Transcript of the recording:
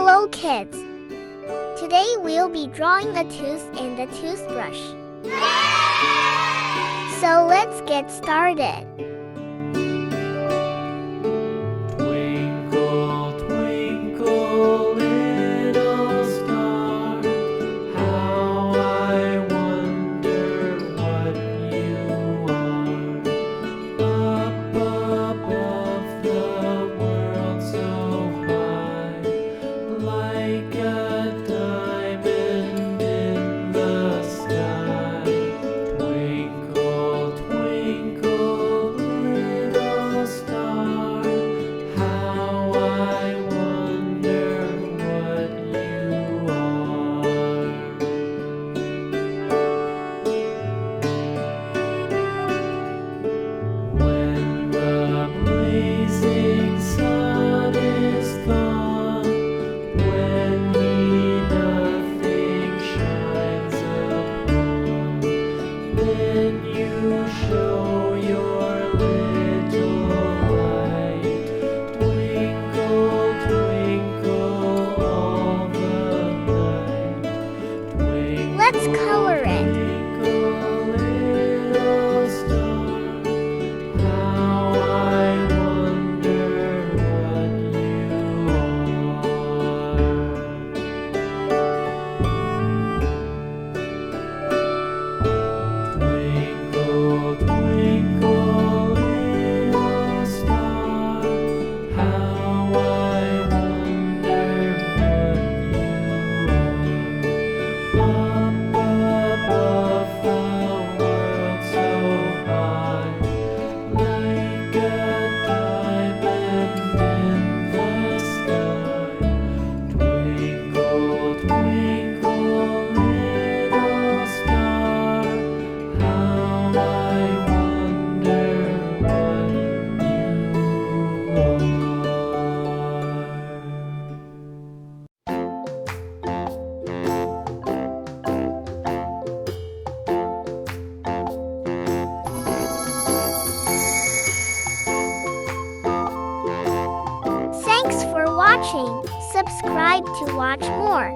Hello kids! Today we'll be drawing a tooth and a toothbrush. So let's get started. Twinkle, twinkle, little star, how I wonder what you are. Up above the world so high, like a diamond in the sky. Twinkle, twinkle, little star, how I wonder what you are. When the blazing sun is gone, when he nothing shines upon, then you show your little light. Twinkle, twinkle all the night. Twinkle, Let's color it. twinkle, little star, how I wonder what you are. Twinkle, twinkle, little star, how I wonder what you are. Up above the world so high, like a diamond in the sky. Twinkle, twinkle, little star, how I wonder what you are. Thanks for watching. Subscribe to watch more.